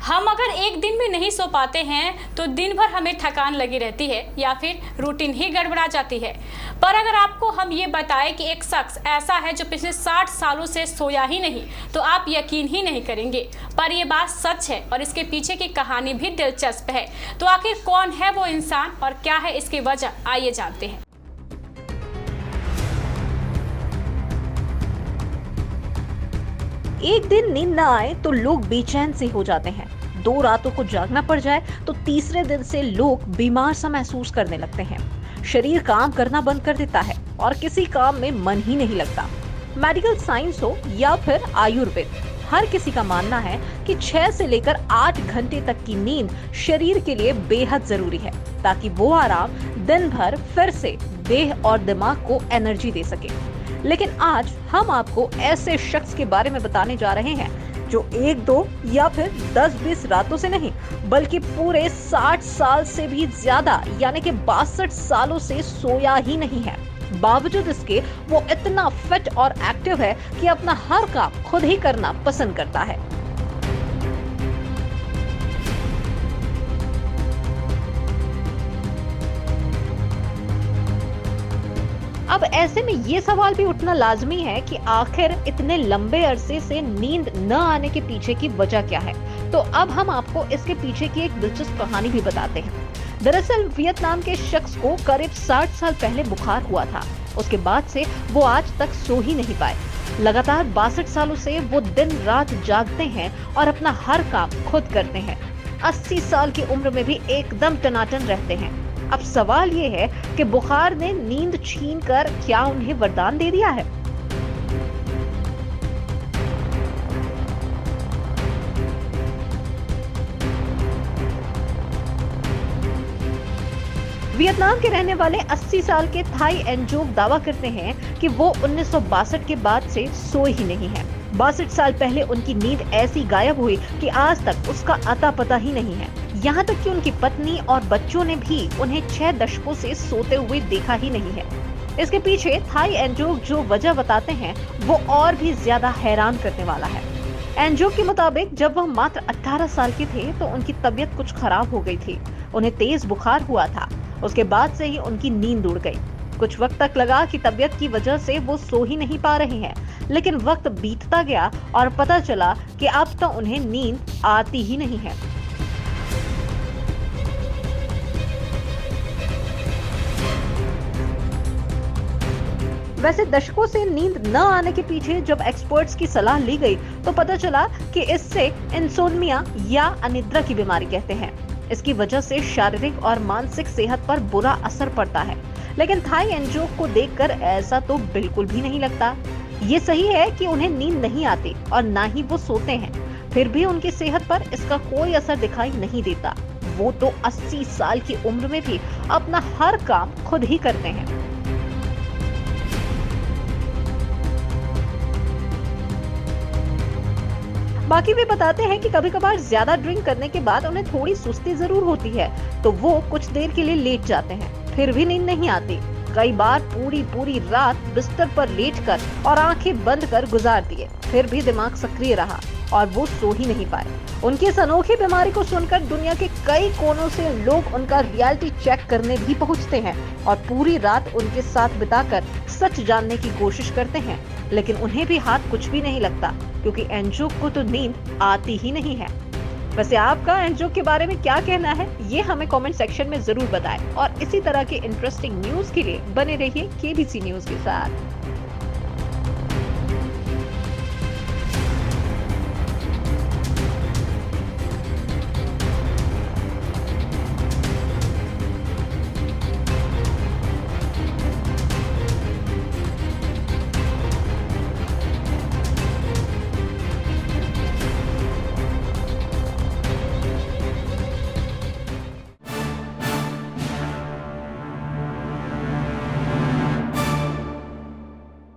हम अगर एक दिन में नहीं सो पाते हैं तो दिन भर हमें थकान लगी रहती है या फिर रूटीन ही गड़बड़ा जाती है। पर अगर आपको हम ये बताएं कि एक शख्स ऐसा है जो पिछले 60 सालों से सोया ही नहीं, तो आप यकीन ही नहीं करेंगे। पर ये बात सच है और इसके पीछे की कहानी भी दिलचस्प है। तो आखिर कौन है वो इंसान और क्या है इसकी वजह, आइए जानते हैं। एक दिन नींद न आए तो लोग बेचैन से हो जाते हैं। 2 रातों को जागना पड़ जाए तो तीसरे दिन से लोग बीमार सा महसूस करने लगते हैं। शरीर काम करना बंद कर देता है और किसी काम में मन ही नहीं लगता। मेडिकल साइंस हो या फिर आयुर्वेद, हर किसी का मानना है कि 6 से लेकर 8 घंटे तक की नींद शरीर के लिए बेहद जरूरी है, ताकि वो आराम दिन भर फिर से देह और दिमाग को एनर्जी दे सके। लेकिन आज हम आपको ऐसे शख्स के बारे में बताने जा रहे हैं जो 1-2 या फिर 10-20 रातों से नहीं, बल्कि पूरे 60 साल से भी ज्यादा यानी कि 62 सालों से सोया ही नहीं है। बावजूद इसके वो इतना फिट और एक्टिव है कि अपना हर काम खुद ही करना पसंद करता है। अब ऐसे में ये सवाल भी उठना लाजमी है कि आखिर इतने लंबे अरसे से नींद न आने के पीछे की वजह क्या है। तो अब हम आपको इसके पीछे की एक दिलचस्प कहानी भी बताते हैं। दरअसल वियतनाम के शख्स को करीब 60 साल पहले बुखार हुआ था। उसके बाद से वो आज तक सो ही नहीं पाए। लगातार 62 सालों से वो दिन रात जागते हैं और अपना हर काम खुद करते हैं। 80 साल की उम्र में भी एकदम टनाटन रहते हैं। अब सवाल ये है कि बुखार ने नींद छीनकर क्या उन्हें वरदान दे दिया है? वियतनाम के रहने वाले 80 साल के थाई एनजोक दावा करते हैं कि वो 1962 के बाद से सोए ही नहीं है। 62 साल पहले उनकी नींद ऐसी गायब हुई कि आज तक उसका अता पता ही नहीं है। यहाँ तक कि उनकी पत्नी और बच्चों ने भी उन्हें 6 दशकों से सोते हुए देखा ही नहीं है। इसके पीछे थाई एनजोक जो वजह बताते हैं वो और भी ज्यादा हैरान करने वाला है। एनजोक के मुताबिक जब वह मात्र 18 साल के थे तो उनकी तबीयत कुछ खराब हो गई थी। उन्हें तेज बुखार हुआ था। उसके बाद से ही उनकी नींद उड़ गई। कुछ वक्त तक लगा कि तबीयत की वजह से वो सो ही नहीं पा रहे हैं, लेकिन वक्त बीतता गया और पता चला कि अब तो उन्हें नींद आती ही नहीं है। वैसे दशकों से नींद न आने के पीछे जब एक्सपर्ट्स की सलाह ली गई तो पता चला कि इससे इंसोम्निया या अनिद्रा की बीमारी कहते हैं। इसकी वजह से शारीरिक और मानसिक सेहत पर बुरा असर पड़ता है। लेकिन थाई एनजोक को देखकर ऐसा तो बिल्कुल भी नहीं लगता। ये सही है कि उन्हें नींद नहीं आती और ना ही वो सोते हैं, फिर भी उनकी सेहत पर इसका कोई असर दिखाई नहीं देता। वो तो 80 साल की उम्र में भी अपना हर काम खुद ही करते हैं। बाकी वे बताते हैं कि कभी कभार ज्यादा ड्रिंक करने के बाद उन्हें थोड़ी सुस्ती जरूर होती है, तो वो कुछ देर के लिए लेट जाते हैं, फिर भी नींद नहीं आती। कई बार पूरी रात बिस्तर पर लेटकर और आंखें बंद कर गुजार दिए, फिर भी दिमाग सक्रिय रहा और वो सो ही नहीं पाए। उनकी इस अनोखी बीमारी को सुनकर दुनिया के कई कोनों से लोग उनका रियलिटी चेक करने भी पहुंचते हैं और पूरी रात उनके साथ बिताकर सच जानने की कोशिश करते हैं। लेकिन उन्हें भी हाथ कुछ भी नहीं लगता, क्योंकि एनजोक को तो नींद आती ही नहीं है। वैसे आपका एनजोक के बारे में क्या कहना है, ये हमें कमेंट सेक्शन में जरूर बताएं और इसी तरह के इंटरेस्टिंग न्यूज के लिए बने रहिए केबीसी न्यूज के साथ।